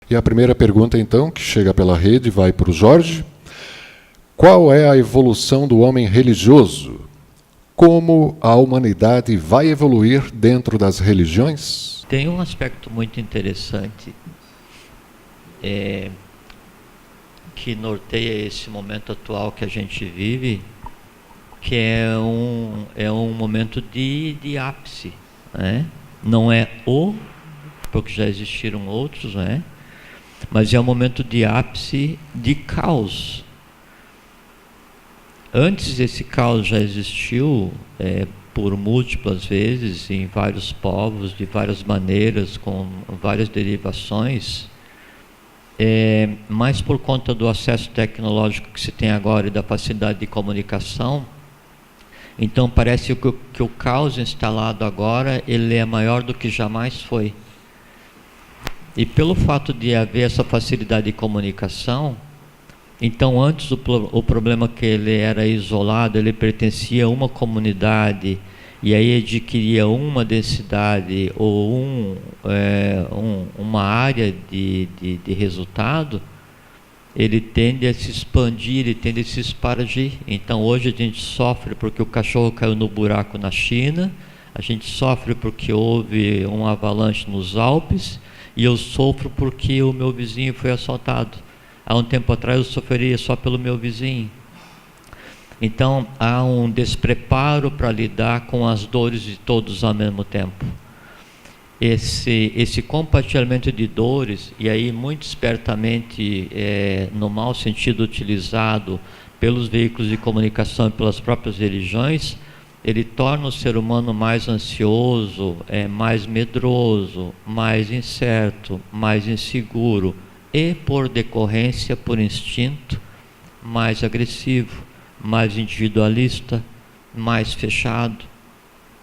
E a primeira pergunta, então, que chega pela rede, vai para o Jorge. Qual é a evolução do homem religioso? Como a humanidade vai evoluir dentro das religiões? Tem um aspecto muito interessante que norteia esse momento atual que a gente vive, que é um momento de ápice, né? Não é porque já existiram outros, né? Mas é um momento de ápice de caos. Antes esse caos já existiu por múltiplas vezes em vários povos, de várias maneiras, com várias derivações, mas por conta do acesso tecnológico que se tem agora e da facilidade de comunicação, então parece que o caos instalado agora ele é maior do que jamais foi. E pelo fato de haver essa facilidade de comunicação, então antes o problema que ele era isolado, ele pertencia a uma comunidade e aí adquiria uma densidade ou uma área de resultado, ele tende a se expandir, ele tende a se espargir. Então hoje a gente sofre porque o cachorro caiu no buraco na China, a gente sofre porque houve um avalanche nos Alpes, e eu sofro porque o meu vizinho foi assaltado. Há um tempo atrás eu sofreria só pelo meu vizinho. Então há um despreparo para lidar com as dores de todos ao mesmo tempo. Esse compartilhamento de dores, e aí muito espertamente, no mau sentido utilizado pelos veículos de comunicação e pelas próprias religiões, ele torna o ser humano mais ansioso, mais medroso, mais incerto, mais inseguro e, por decorrência, por instinto, mais agressivo, mais individualista, mais fechado,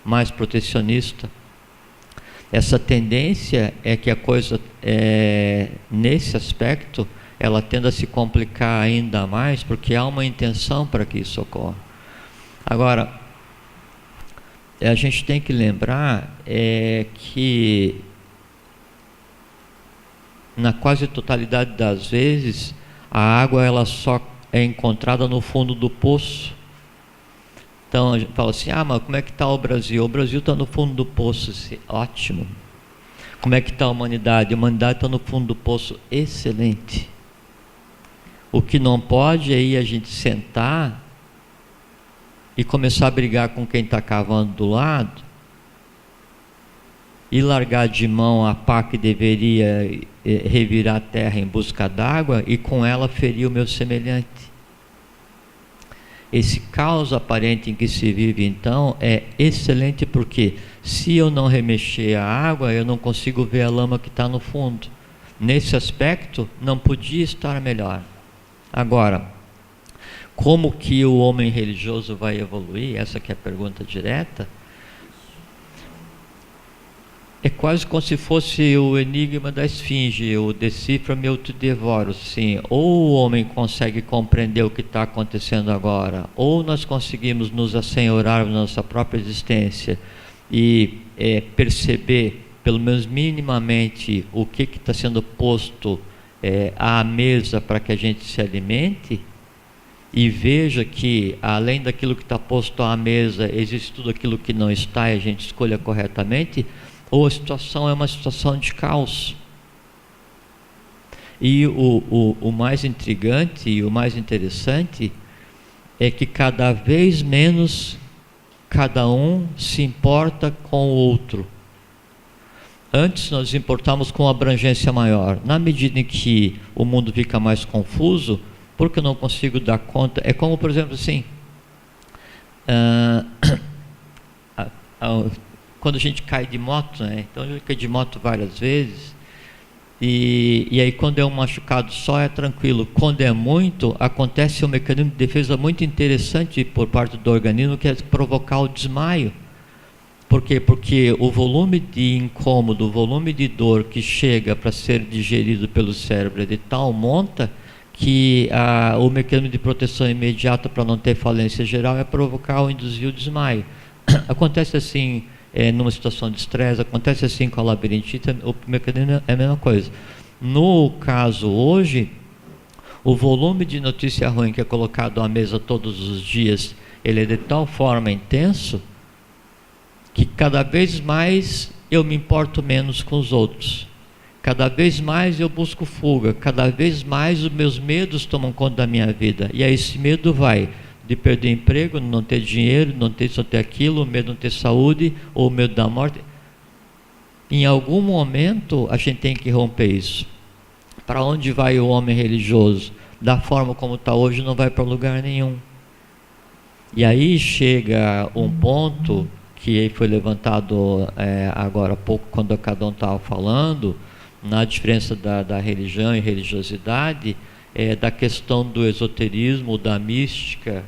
mais protecionista. Essa tendência é que a coisa, nesse aspecto, ela tende a se complicar ainda mais, porque há uma intenção para que isso ocorra. Agora, a gente tem que lembrar que na quase totalidade das vezes a água ela só é encontrada no fundo do poço. Então a gente fala assim, mas como é que está o Brasil? O Brasil está no fundo do poço. Ótimo. Como é que está a humanidade? A humanidade está no fundo do poço. Excelente. O que não pode é ir a gente sentar e começar a brigar com quem está cavando do lado e largar de mão a pá que deveria revirar a terra em busca d'água e com ela ferir o meu semelhante. Esse caos aparente em que se vive então é excelente, porque se eu não remexer a água eu não consigo ver a lama que está no fundo. Nesse aspecto não podia estar melhor. Agora, como que o homem religioso vai evoluir? Essa que é a pergunta direta. É quase como se fosse o enigma da esfinge, o decifra-me eu te devoro. Sim, ou o homem consegue compreender o que está acontecendo agora, ou nós conseguimos nos assenhorar na nossa própria existência e perceber, pelo menos minimamente, o que está sendo posto à mesa para que a gente se alimente, e veja que, além daquilo que está posto à mesa, existe tudo aquilo que não está e a gente escolha corretamente, ou a situação é uma situação de caos. E o mais intrigante e o mais interessante é que cada vez menos cada um se importa com o outro. Antes nós importávamos com abrangência maior. Na medida em que o mundo fica mais confuso, porque eu não consigo dar conta, é como, por exemplo, assim, quando a gente cai de moto, né? Então eu caí de moto várias vezes, e aí quando é um machucado só é tranquilo. Quando é muito, acontece um mecanismo de defesa muito interessante por parte do organismo, que é provocar o desmaio. Por quê? Porque o volume de incômodo, o volume de dor que chega para ser digerido pelo cérebro é de tal monta que o mecanismo de proteção imediata para não ter falência geral é provocar ou induzir o desmaio. Acontece assim numa situação de estresse, acontece assim com a labirintite, o mecanismo é a mesma coisa. No caso hoje, o volume de notícia ruim que é colocado à mesa todos os dias, ele é de tal forma intenso que cada vez mais eu me importo menos com os outros. Cada vez mais eu busco fuga, cada vez mais os meus medos tomam conta da minha vida. E aí esse medo vai de perder emprego, não ter dinheiro, não ter isso, não ter aquilo, o medo de não ter saúde, ou o medo da morte. Em algum momento a gente tem que romper isso. Para onde vai o homem religioso? Da forma como está hoje, não vai para lugar nenhum. E aí chega um ponto que foi levantado agora há pouco, quando cada um estava falando, na diferença da religião e religiosidade, da questão do esoterismo, da mística.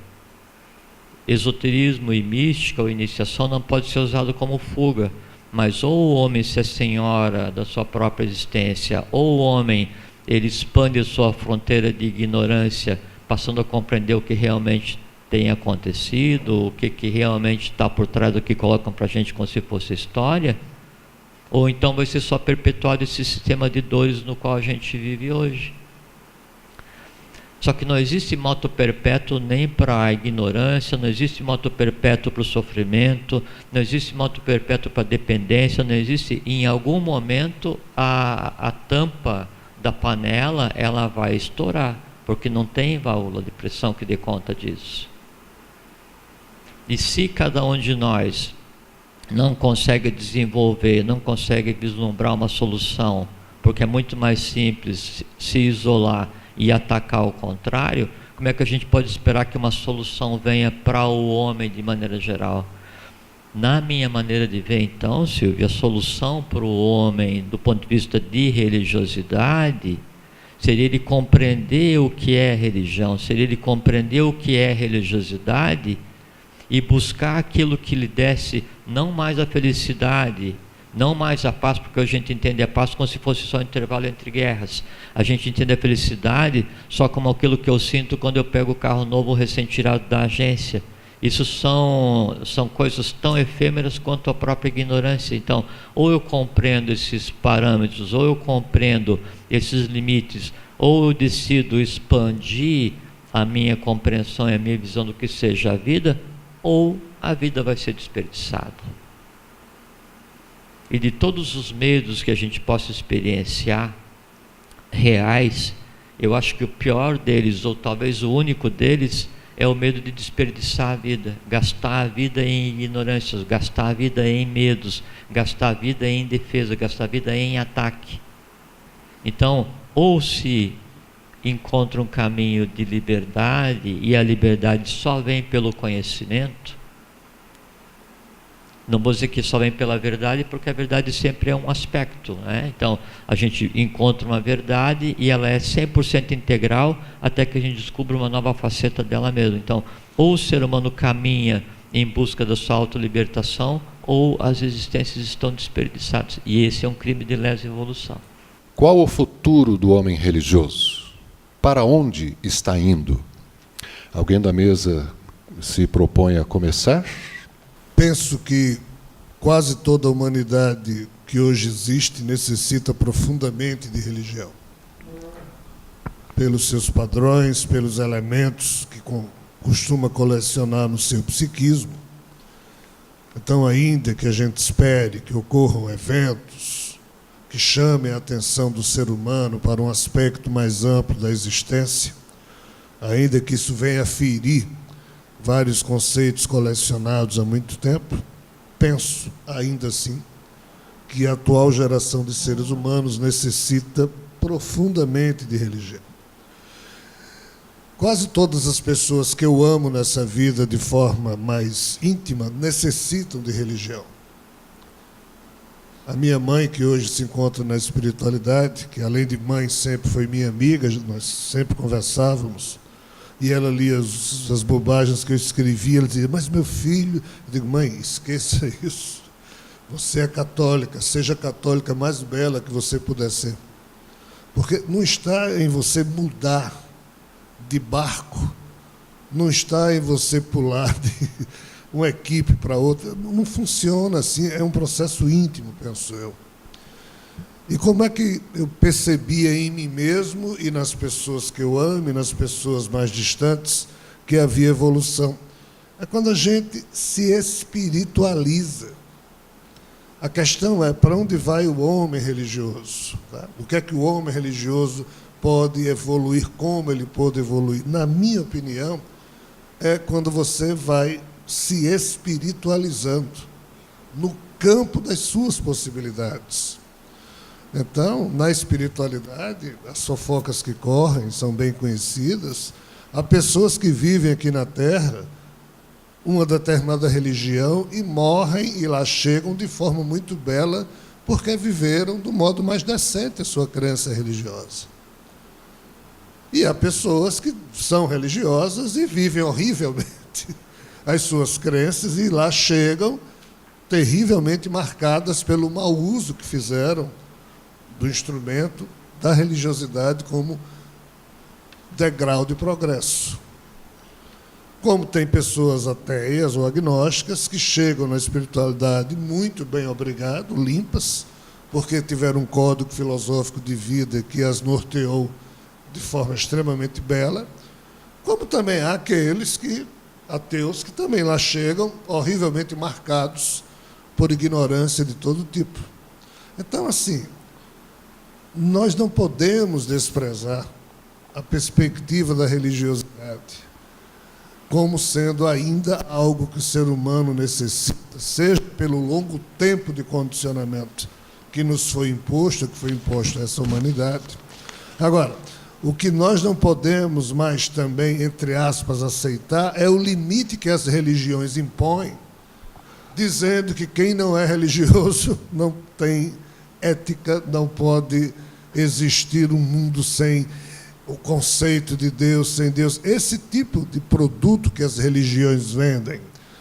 Esoterismo e mística, ou iniciação, não pode ser usado como fuga, mas ou o homem se senhora da sua própria existência, ou o homem ele expande a sua fronteira de ignorância, passando a compreender o que realmente tem acontecido, o que realmente está por trás do que colocam para a gente como se fosse história, ou então vai ser só perpetuado esse sistema de dores no qual a gente vive hoje. Só que não existe moto perpétuo nem para a ignorância, não existe moto perpétuo para o sofrimento, não existe moto perpétuo para a dependência, não existe. Em algum momento a tampa da panela ela vai estourar, porque não tem válvula de pressão que dê conta disso. E se cada um de nós não consegue desenvolver, não consegue vislumbrar uma solução, porque é muito mais simples se isolar e atacar o contrário, como é que a gente pode esperar que uma solução venha para o homem de maneira geral? Na minha maneira de ver, então, Silvia, a solução para o homem, do ponto de vista de religiosidade, seria ele compreender o que é religião, seria ele compreender o que é religiosidade e buscar aquilo que lhe desse não mais a felicidade, não mais a paz, porque a gente entende a paz como se fosse só um intervalo entre guerras. A gente entende a felicidade só como aquilo que eu sinto quando eu pego o carro novo recém-tirado da agência. Isso são coisas tão efêmeras quanto a própria ignorância. Então, ou eu compreendo esses parâmetros, ou eu compreendo esses limites, ou eu decido expandir a minha compreensão e a minha visão do que seja a vida, ou a vida vai ser desperdiçada. E de todos os medos que a gente possa experienciar, reais, eu acho que o pior deles, ou talvez o único deles, é o medo de desperdiçar a vida, gastar a vida em ignorâncias, gastar a vida em medos, gastar a vida em defesa, gastar a vida em ataque. Então, ou se encontra um caminho de liberdade, e a liberdade só vem pelo conhecimento. Não vou dizer que só vem pela verdade, porque a verdade sempre é um aspecto, né? Então, a gente encontra uma verdade e ela é 100% integral até que a gente descubra uma nova faceta dela mesma. Então, ou o ser humano caminha em busca da sua autolibertação, ou as existências estão desperdiçadas. E esse é um crime de lesa evolução. Qual o futuro do homem religioso? Para onde está indo? Alguém da mesa se propõe a começar? Penso que quase toda a humanidade que hoje existe necessita profundamente de religião. Pelos seus padrões, pelos elementos que costuma colecionar no seu psiquismo. Então, ainda que a gente espere que ocorram eventos que chamem a atenção do ser humano para um aspecto mais amplo da existência, ainda que isso venha ferir vários conceitos colecionados há muito tempo, penso, ainda assim, que a atual geração de seres humanos necessita profundamente de religião. Quase todas as pessoas que eu amo nessa vida de forma mais íntima necessitam de religião. A minha mãe, que hoje se encontra na espiritualidade, que além de mãe sempre foi minha amiga, nós sempre conversávamos, e ela lia as bobagens que eu escrevia, ela dizia, mas meu filho, eu digo, mãe, esqueça isso, você é católica, seja a católica mais bela que você puder ser, porque não está em você mudar de barco, não está em você pular de uma equipe para outra, não funciona assim, é um processo íntimo, penso eu. E como é que eu percebia em mim mesmo e nas pessoas que eu amo e nas pessoas mais distantes que havia evolução? É quando a gente se espiritualiza. A questão é, para onde vai o homem religioso? Tá? O que é que o homem religioso pode evoluir, como ele pode evoluir? Na minha opinião, é quando você vai se espiritualizando no campo das suas possibilidades. Então, na espiritualidade, as fofocas que correm são bem conhecidas. Há pessoas que vivem aqui na Terra uma determinada religião e morrem e lá chegam de forma muito bela porque viveram do modo mais decente a sua crença religiosa. E há pessoas que são religiosas e vivem horrivelmente as suas crenças e lá chegam terrivelmente marcadas pelo mau uso que fizeram do instrumento da religiosidade como degrau de progresso. Como tem pessoas ateias ou agnósticas que chegam na espiritualidade muito bem obrigado, limpas, porque tiveram um código filosófico de vida que as norteou de forma extremamente bela, como também há aqueles ateus que também lá chegam horrivelmente marcados por ignorância de todo tipo. Então, assim, nós não podemos desprezar a perspectiva da religiosidade como sendo ainda algo que o ser humano necessita, seja pelo longo tempo de condicionamento que nos foi imposto, que foi imposto a essa humanidade. Agora, o que nós não podemos mais também, entre aspas, aceitar é o limite que as religiões impõem, dizendo que quem não é religioso não tem ética, não pode existir um mundo sem o conceito de Deus, sem Deus. Esse tipo de produto que as religiões vendem,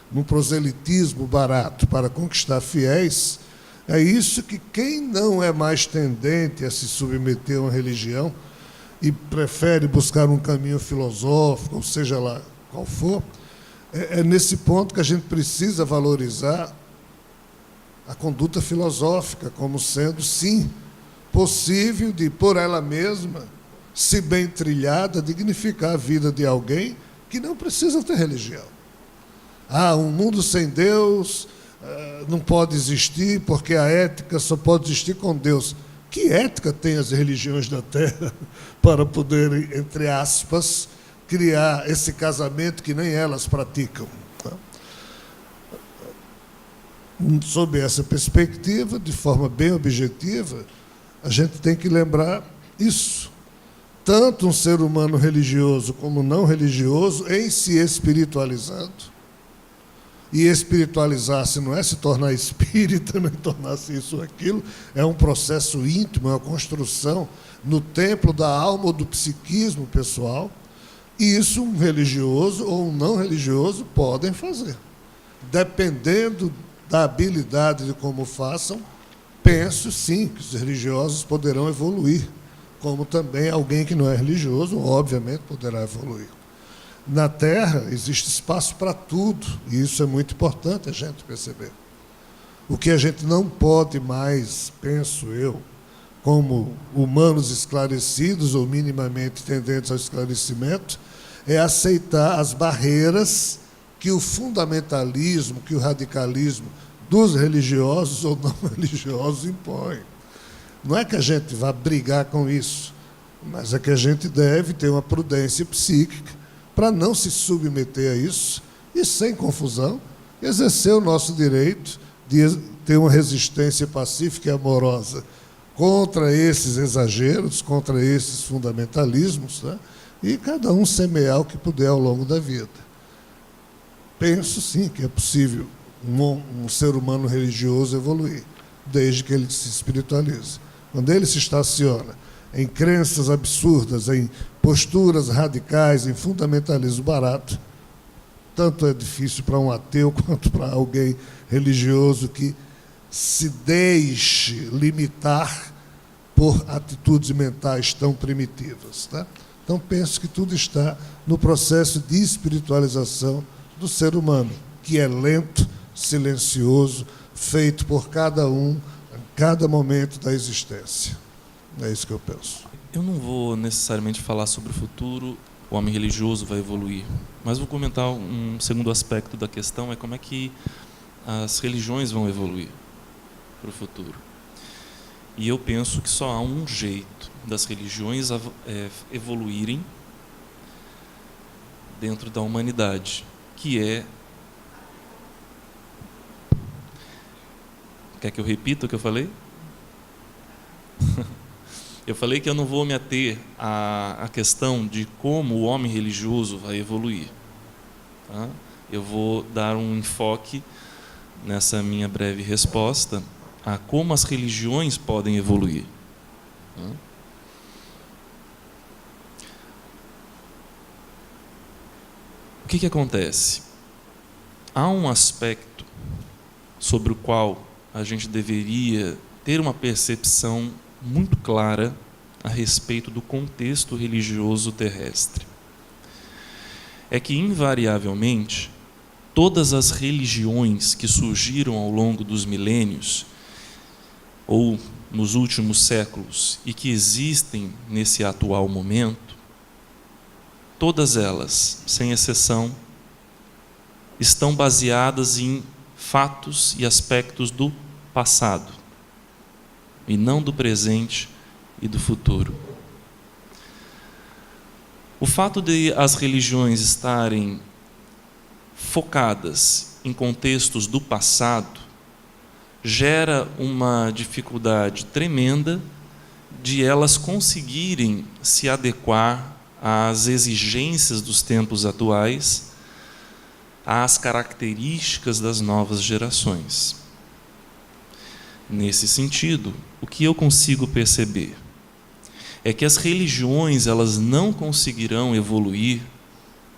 num proselitismo barato para conquistar fiéis, é isso que quem não é mais tendente a se submeter a uma religião e prefere buscar um caminho filosófico, ou seja lá qual for, é nesse ponto que a gente precisa valorizar a conduta filosófica como sendo, sim, possível de, por ela mesma, se bem trilhada, dignificar a vida de alguém que não precisa ter religião. Um mundo sem Deus não pode existir porque a ética só pode existir com Deus. Que ética tem as religiões da Terra para poderem, entre aspas, criar esse casamento que nem elas praticam? Sob essa perspectiva, de forma bem objetiva, a gente tem que lembrar isso. Tanto um ser humano religioso como não religioso, em se espiritualizando. E espiritualizar-se não é se tornar espírita, nem tornar-se isso ou aquilo, é um processo íntimo, é uma construção no templo da alma ou do psiquismo pessoal. E isso um religioso ou um não religioso podem fazer. Dependendo da habilidade de como façam, penso sim que os religiosos poderão evoluir, como também alguém que não é religioso, obviamente, poderá evoluir. Na Terra existe espaço para tudo, e isso é muito importante a gente perceber. O que a gente não pode mais, penso eu, como humanos esclarecidos ou minimamente tendentes ao esclarecimento, é aceitar as barreiras que o fundamentalismo, que o radicalismo dos religiosos ou não religiosos impõe. Não é que a gente vá brigar com isso, mas é que a gente deve ter uma prudência psíquica para não se submeter a isso e, sem confusão, exercer o nosso direito de ter uma resistência pacífica e amorosa contra esses exageros, contra esses fundamentalismos, né? E cada um semear o que puder ao longo da vida. Penso, sim, que é possível um ser humano religioso evoluir, desde que ele se espiritualize. Quando ele se estaciona em crenças absurdas, em posturas radicais, em fundamentalismo barato, tanto é difícil para um ateu quanto para alguém religioso que se deixe limitar por atitudes mentais tão primitivas. Tá? Então, penso que tudo está no processo de espiritualização do ser humano, que é lento, silencioso, feito por cada um, cada momento da existência. É isso que eu penso. Eu não vou necessariamente falar sobre o futuro, o homem religioso vai evoluir, mas vou comentar um segundo aspecto da questão, é como é que as religiões vão evoluir para o futuro. E eu penso que só há um jeito das religiões evoluírem dentro da humanidade, que é... Quer que eu repita o que eu falei? Eu falei que eu não vou me ater à questão de como o homem religioso vai evoluir. Tá? Eu vou dar um enfoque nessa minha breve resposta a como as religiões podem evoluir. Tá? O que acontece? Há um aspecto sobre o qual a gente deveria ter uma percepção muito clara a respeito do contexto religioso terrestre. É que, invariavelmente, todas as religiões que surgiram ao longo dos milênios, ou nos últimos séculos, e que existem nesse atual momento, todas elas, sem exceção, estão baseadas em fatos e aspectos do passado, e não do presente e do futuro. O fato de as religiões estarem focadas em contextos do passado gera uma dificuldade tremenda de elas conseguirem se adequar às exigências dos tempos atuais, às características das novas gerações. Nesse sentido, o que eu consigo perceber é que as religiões elas não conseguirão evoluir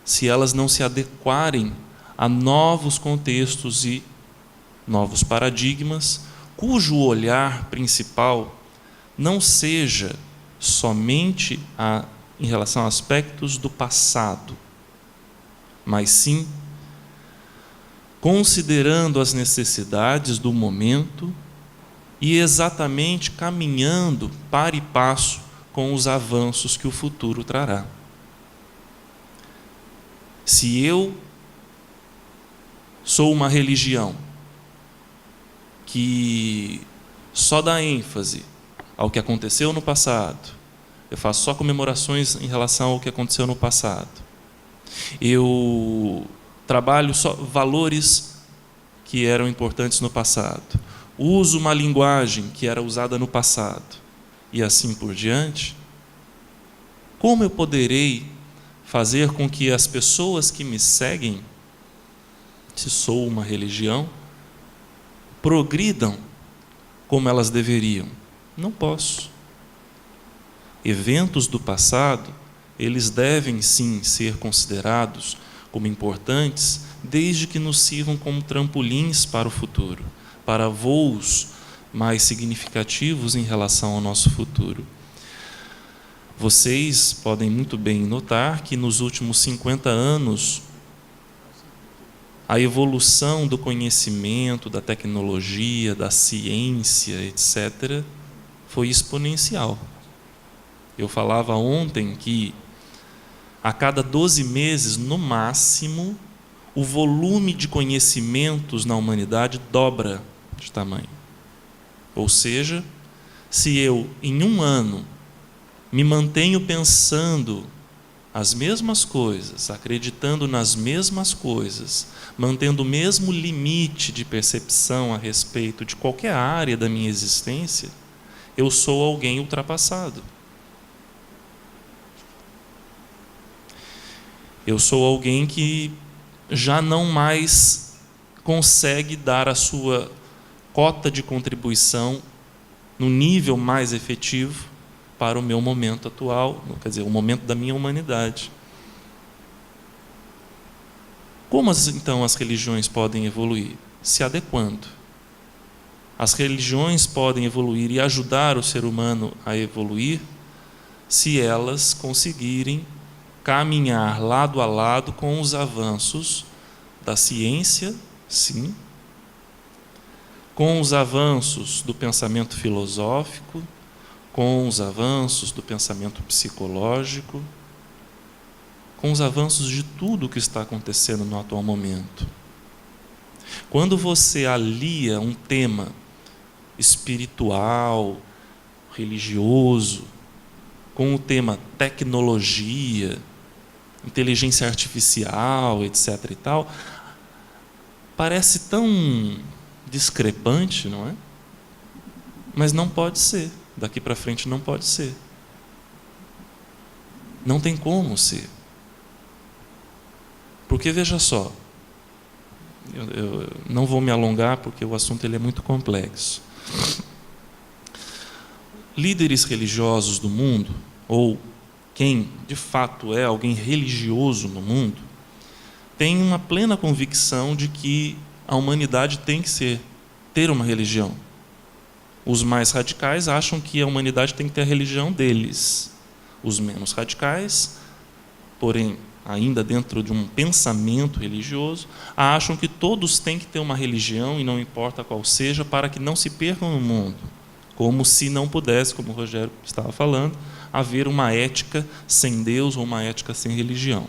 se elas não se adequarem a novos contextos e novos paradigmas, cujo olhar principal não seja somente em relação a aspectos do passado, mas sim considerando as necessidades do momento e exatamente caminhando par e passo com os avanços que o futuro trará. Se eu sou uma religião que só dá ênfase ao que aconteceu no passado, eu faço só comemorações em relação ao que aconteceu no passado, eu trabalho só valores que eram importantes no passado, uso uma linguagem que era usada no passado, e assim por diante, como eu poderei fazer com que as pessoas que me seguem, se sou uma religião, progridam como elas deveriam? Não posso. Eventos do passado, eles devem sim ser considerados como importantes, desde que nos sirvam como trampolins para o futuro, para voos mais significativos em relação ao nosso futuro. Vocês podem muito bem notar que nos últimos 50 anos, a evolução do conhecimento, da tecnologia, da ciência, etc., foi exponencial. Eu falava ontem que a cada 12 meses, no máximo, o volume de conhecimentos na humanidade dobra de tamanho. Ou seja, se eu, em um ano, me mantenho pensando as mesmas coisas, acreditando nas mesmas coisas, mantendo o mesmo limite de percepção a respeito de qualquer área da minha existência, eu sou alguém ultrapassado. Eu sou alguém que já não mais consegue dar a sua cota de contribuição no nível mais efetivo para o meu momento atual, quer dizer, o momento da minha humanidade. Como então as religiões podem evoluir? Se adequando. As religiões podem evoluir e ajudar o ser humano a evoluir se elas conseguirem caminhar lado a lado com os avanços da ciência, sim, com os avanços do pensamento filosófico, com os avanços do pensamento psicológico, com os avanços de tudo o que está acontecendo no atual momento. Quando você alia um tema espiritual, religioso, com o tema tecnologia, inteligência artificial, etc. e tal, parece tão discrepante, não é? Mas não pode ser. Daqui para frente não pode ser. Não tem como ser. Porque, veja só, eu não vou me alongar porque o assunto ele é muito complexo. Líderes religiosos do mundo, ou quem de fato é alguém religioso no mundo, tem uma plena convicção de que a humanidade tem que ter uma religião. Os mais radicais acham que a humanidade tem que ter a religião deles. Os menos radicais, porém ainda dentro de um pensamento religioso, acham que todos têm que ter uma religião, e não importa qual seja, para que não se percam no mundo. Como se não pudesse, como o Rogério estava falando, haver uma ética sem Deus ou uma ética sem religião.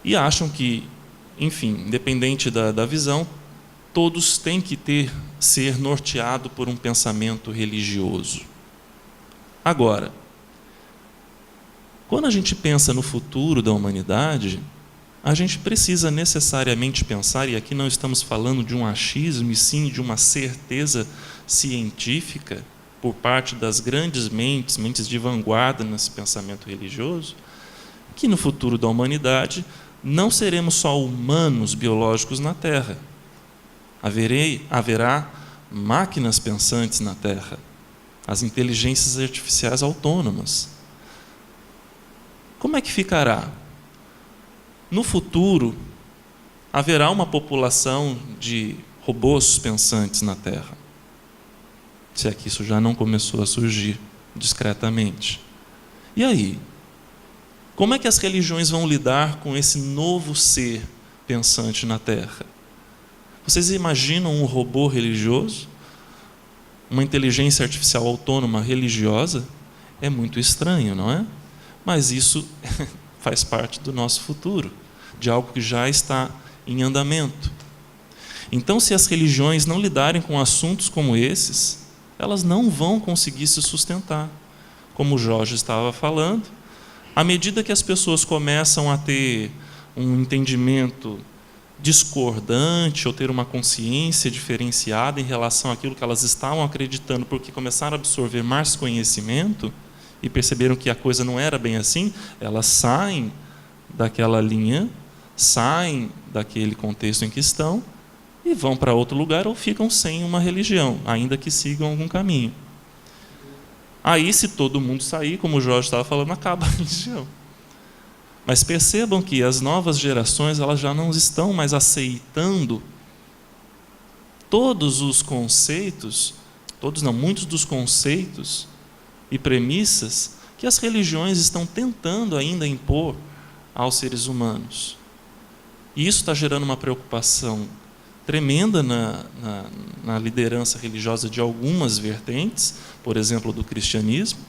E acham que, enfim, independente da visão, todos têm que ser norteado por um pensamento religioso. Agora, quando a gente pensa no futuro da humanidade, a gente precisa necessariamente pensar, e aqui não estamos falando de um achismo, e sim de uma certeza científica por parte das grandes mentes de vanguarda nesse pensamento religioso, que no futuro da humanidade não seremos só humanos biológicos na Terra. Haverá máquinas pensantes na Terra, as inteligências artificiais autônomas. Como é que ficará? No futuro, haverá uma população de robôs pensantes na Terra. Se é que isso já não começou a surgir discretamente. E aí? Como é que as religiões vão lidar com esse novo ser pensante na Terra? Vocês imaginam um robô religioso? Uma inteligência artificial autônoma religiosa? É muito estranho, não é? Mas isso faz parte do nosso futuro, de algo que já está em andamento. Então, se as religiões não lidarem com assuntos como esses, elas não vão conseguir se sustentar. Como o Jorge estava falando, à medida que as pessoas começam a ter um entendimento discordante ou ter uma consciência diferenciada em relação àquilo que elas estavam acreditando, porque começaram a absorver mais conhecimento e perceberam que a coisa não era bem assim, elas saem daquela linha, saem daquele contexto em que estão e vão para outro lugar ou ficam sem uma religião, ainda que sigam algum caminho. Aí, se todo mundo sair, como o Jorge estava falando, acaba a religião. Mas percebam que as novas gerações elas já não estão mais aceitando todos os conceitos, muitos dos conceitos e premissas que as religiões estão tentando ainda impor aos seres humanos. E isso está gerando uma preocupação tremenda na liderança religiosa de algumas vertentes, por exemplo, do cristianismo.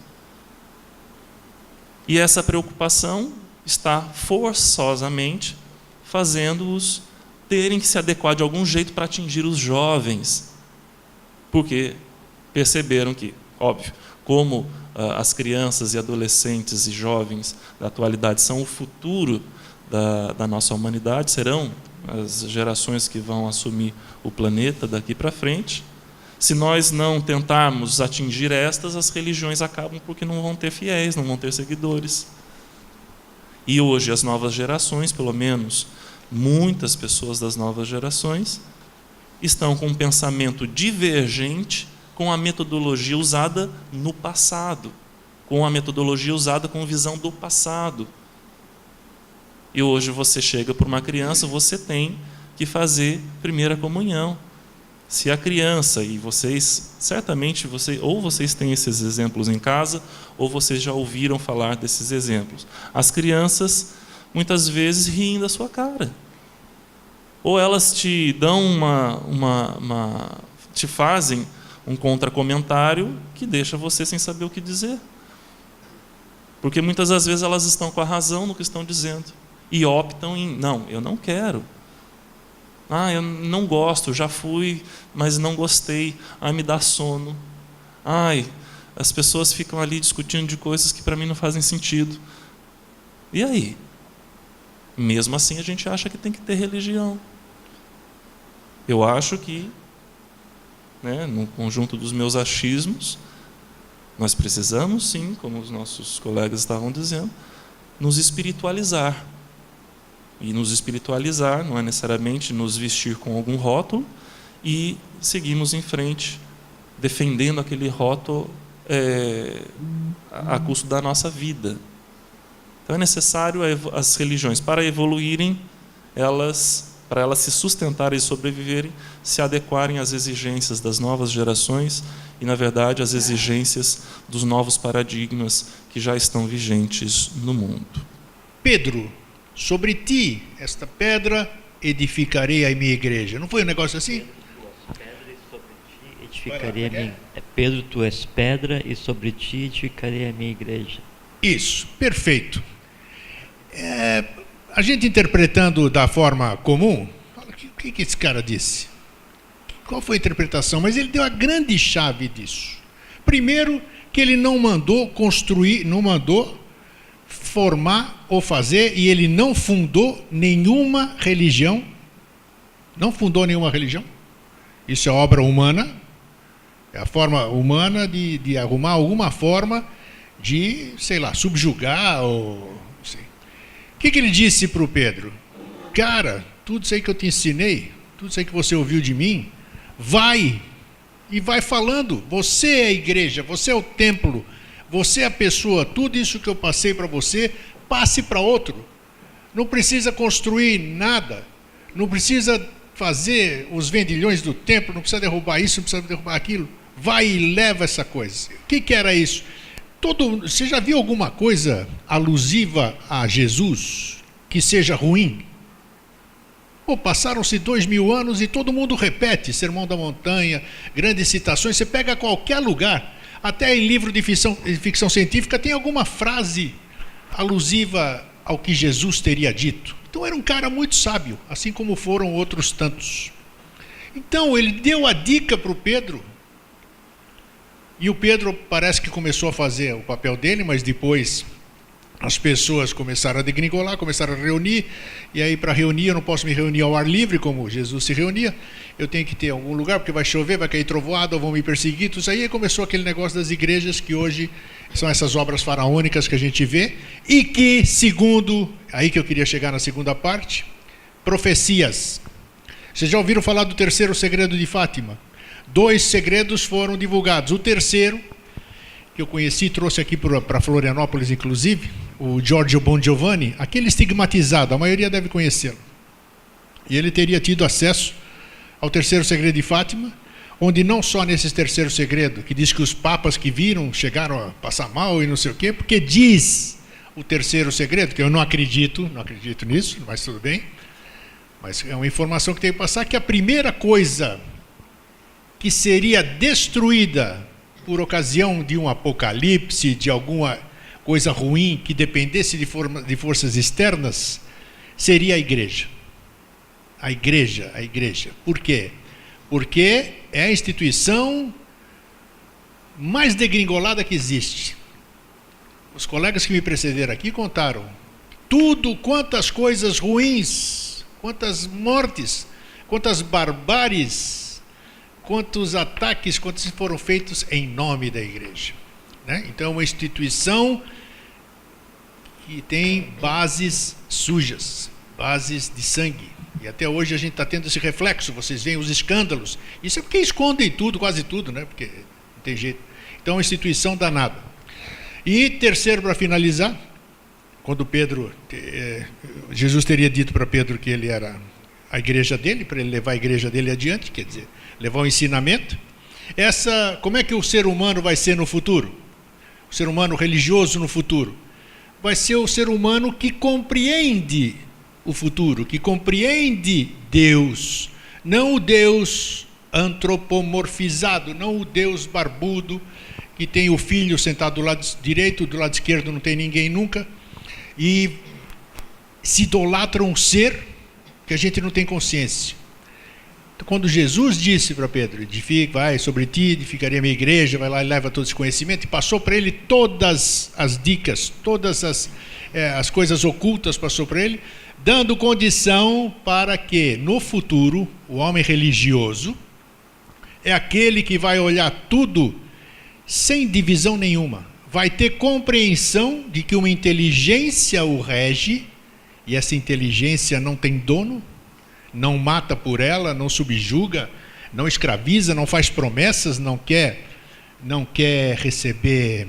E essa preocupação está forçosamente fazendo-os terem que se adequar de algum jeito para atingir os jovens, porque perceberam que, óbvio, como as crianças e adolescentes e jovens da atualidade são o futuro da nossa humanidade, serão as gerações que vão assumir o planeta daqui para frente. Se nós não tentarmos atingir estas, as religiões acabam porque não vão ter fiéis, não vão ter seguidores. E hoje as novas gerações, pelo menos muitas pessoas das novas gerações, estão com um pensamento divergente com a metodologia usada no passado, com a metodologia usada com visão do passado. E hoje você chega para uma criança, você tem que fazer primeira comunhão. Se a criança, e vocês, certamente, ou vocês têm esses exemplos em casa, ou vocês já ouviram falar desses exemplos. As crianças, muitas vezes, riem da sua cara. ou elas te dão te fazem um contracomentário que deixa você sem saber o que dizer. Porque muitas das vezes elas estão com a razão no que estão dizendo e optam em, não, eu não quero. Eu não gosto, já fui, mas não gostei. Me dá sono. As pessoas ficam ali discutindo de coisas que para mim não fazem sentido. E aí? Mesmo assim a gente acha que tem que ter religião. Eu acho que, no conjunto dos meus achismos, nós precisamos sim, como os nossos colegas estavam dizendo, nos espiritualizar. E nos espiritualizar não é necessariamente nos vestir com algum rótulo e seguirmos em frente, defendendo aquele rótulo a custo da nossa vida. Então é necessário as religiões, para evoluírem, para elas se sustentarem e sobreviverem, se adequarem às exigências das novas gerações e, na verdade, às exigências dos novos paradigmas que já estão vigentes no mundo. Pedro, sobre ti, esta pedra, edificarei a minha igreja. Não foi um negócio assim? Pedro, tu és pedra e sobre ti edificarei a minha igreja. Isso, perfeito. A gente interpretando da forma comum, o que esse cara disse? Qual foi a interpretação? Mas ele deu a grande chave disso. Primeiro, que ele não mandou construir, não mandou formar ou fazer, e ele não fundou nenhuma religião. Não fundou nenhuma religião. Isso é obra humana. É a forma humana de arrumar alguma forma de, subjugar ou... O que ele disse para o Pedro? Cara, tudo isso aí que eu te ensinei, tudo isso aí que você ouviu de mim, vai e vai falando. Você é a igreja, você é o templo, você é a pessoa. Tudo isso que eu passei para você, passe para outro. Não precisa construir nada, não precisa fazer os vendilhões do templo, não precisa derrubar isso, não precisa derrubar aquilo. Vai e leva essa coisa. O que era isso? Você já viu alguma coisa alusiva a Jesus que seja ruim? Passaram-se 2000 anos e todo mundo repete, Sermão da Montanha, grandes citações, você pega qualquer lugar, até em livro de ficção científica tem alguma frase alusiva ao que Jesus teria dito. Então era um cara muito sábio, assim como foram outros tantos. Então ele deu a dica para o Pedro, e o Pedro parece que começou a fazer o papel dele, mas depois as pessoas começaram a degringolar, começaram a reunir, e aí para reunir eu não posso me reunir ao ar livre, como Jesus se reunia, eu tenho que ter algum lugar, porque vai chover, vai cair trovoada, vão me perseguir, tudo isso aí começou aquele negócio das igrejas, que hoje são essas obras faraônicas que a gente vê, e que, segundo, aí que eu queria chegar na segunda parte, profecias. Vocês já ouviram falar do terceiro segredo de Fátima? 2 segredos foram divulgados. O terceiro, que eu conheci, trouxe aqui para Florianópolis, inclusive, o Giorgio Bongiovanni, aquele estigmatizado, a maioria deve conhecê-lo. E ele teria tido acesso ao terceiro segredo de Fátima, onde não só nesse terceiro segredo, que diz que os papas que viram chegaram a passar mal e não sei o quê, porque diz o terceiro segredo, que eu não acredito nisso, mas tudo bem, mas é uma informação que tem que passar, que a primeira coisa que seria destruída por ocasião de um apocalipse, de alguma coisa ruim que dependesse de forças externas, seria a igreja. A igreja. Por quê? Porque é a instituição mais degringolada que existe. Os colegas que me precederam aqui contaram quantas coisas ruins, quantas mortes, quantas barbáries, quantos ataques, quantos foram feitos em nome da igreja. Então é uma instituição que tem bases sujas, bases de sangue. E até hoje a gente está tendo esse reflexo, vocês veem os escândalos. Isso é porque escondem tudo, quase tudo, porque não tem jeito. Então é uma instituição danada. E terceiro, para finalizar, quando Jesus teria dito para Pedro que ele era a igreja dele, para ele levar a igreja dele adiante, quer dizer, levar o ensinamento. Como é que o ser humano vai ser no futuro? O ser humano religioso no futuro vai ser o ser humano que compreende o futuro, que compreende Deus, não o Deus antropomorfizado, não o Deus barbudo, que tem o filho sentado do lado direito, do lado esquerdo não tem ninguém nunca, e se idolatra um ser que a gente não tem consciência. Então, quando Jesus disse para Pedro, vai sobre ti, edificaria a minha igreja, vai lá e leva todo esse conhecimento, e passou para ele todas as dicas, todas as coisas ocultas passou para ele, dando condição para que, no futuro, o homem religioso é aquele que vai olhar tudo sem divisão nenhuma. Vai ter compreensão de que uma inteligência o rege, e essa inteligência não tem dono, não mata por ela, não subjuga, não escraviza, não faz promessas, não quer receber,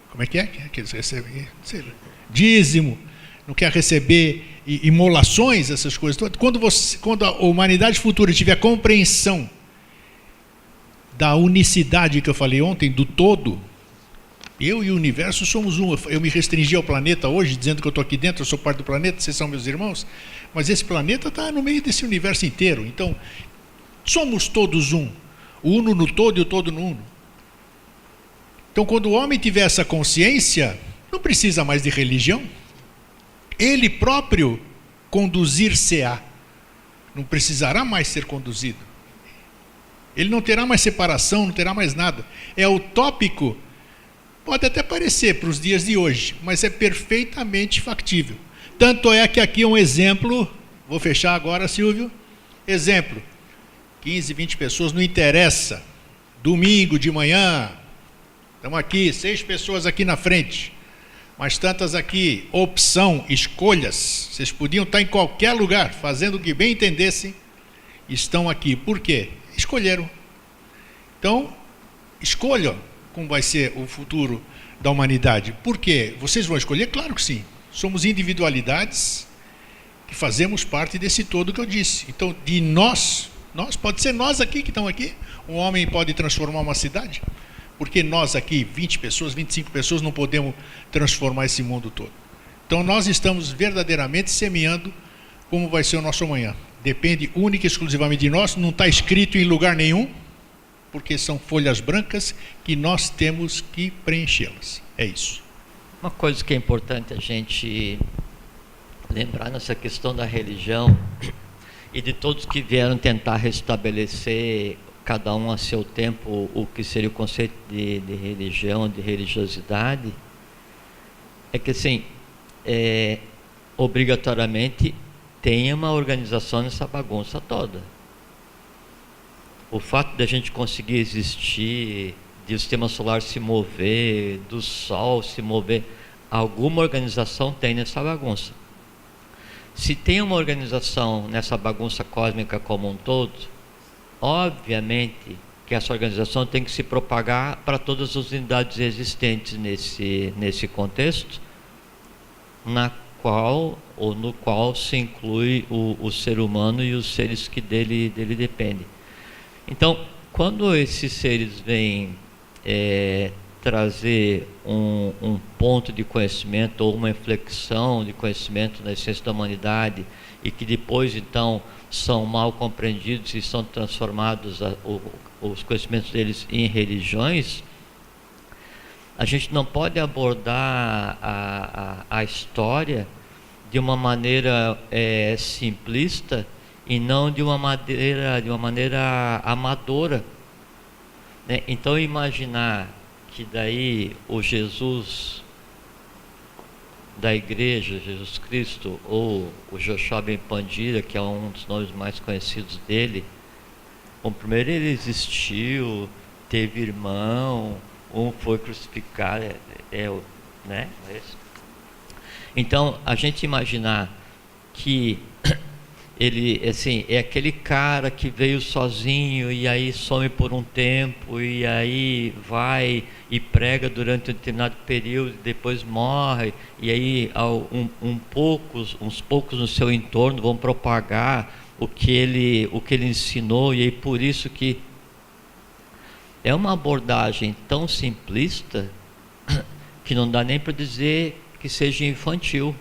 como é que eles recebem? Dízimo, não quer receber imolações, essas coisas todas. Quando a humanidade futura tiver compreensão da unicidade que eu falei ontem, do todo, eu e o universo somos um. Eu me restringi ao planeta hoje, dizendo que eu estou aqui dentro, eu sou parte do planeta, vocês são meus irmãos, mas esse planeta está no meio desse universo inteiro. Então, somos todos um, o uno no todo e o todo no uno. Então, quando o homem tiver essa consciência, não precisa mais de religião, ele próprio conduzir-se-á, não precisará mais ser conduzido. Ele não terá mais separação, não terá mais nada. É utópico, pode até parecer para os dias de hoje, mas é perfeitamente factível. Tanto é que aqui é um exemplo, vou fechar agora, Silvio, exemplo, 15, 20 pessoas, não interessa, domingo de manhã, estamos aqui, 6 pessoas aqui na frente, mas tantas aqui, opção, escolhas, vocês podiam estar em qualquer lugar, fazendo o que bem entendessem, estão aqui. Por quê? Escolheram. Então, escolham como vai ser o futuro da humanidade. Por quê? Vocês vão escolher? Claro que sim. Somos individualidades que fazemos parte desse todo que eu disse. Então, de nós, pode ser nós aqui que estão aqui. Um homem pode transformar uma cidade. Porque nós aqui, 20 pessoas, 25 pessoas, não podemos transformar esse mundo todo. Então, nós estamos verdadeiramente semeando como vai ser o nosso amanhã. Depende única e exclusivamente de nós, não está escrito em lugar nenhum, porque são folhas brancas que nós temos que preenchê-las. É isso. Uma coisa que é importante a gente lembrar nessa questão da religião e de todos que vieram tentar restabelecer, cada um a seu tempo, o que seria o conceito de religião, de religiosidade, é que assim, obrigatoriamente tem uma organização nessa bagunça toda. O fato de a gente conseguir existir, de o sistema solar se mover, do Sol se mover, alguma organização tem nessa bagunça. Se tem uma organização nessa bagunça cósmica como um todo, obviamente que essa organização tem que se propagar para todas as unidades existentes nesse contexto, no qual se inclui o ser humano e os seres que dele dependem. Então, quando esses seres vêm trazer um ponto de conhecimento ou uma inflexão de conhecimento na essência da humanidade e que depois, então, são mal compreendidos e são transformados os conhecimentos deles em religiões, a gente não pode abordar a história de uma maneira simplista e não de uma maneira amadora, né? Então, imaginar que daí o Jesus da igreja, Jesus Cristo, ou o Joshua Ben Pandira, que é um dos nomes mais conhecidos dele, bom, primeiro ele existiu, teve irmão, um foi crucificado, né? Então, a gente imaginar que ele, assim, é aquele cara que veio sozinho e aí some por um tempo e aí vai e prega durante um determinado período, depois morre, e aí uns poucos no seu entorno vão propagar o que ele ensinou, e aí por isso que é uma abordagem tão simplista que não dá nem para dizer que seja infantil.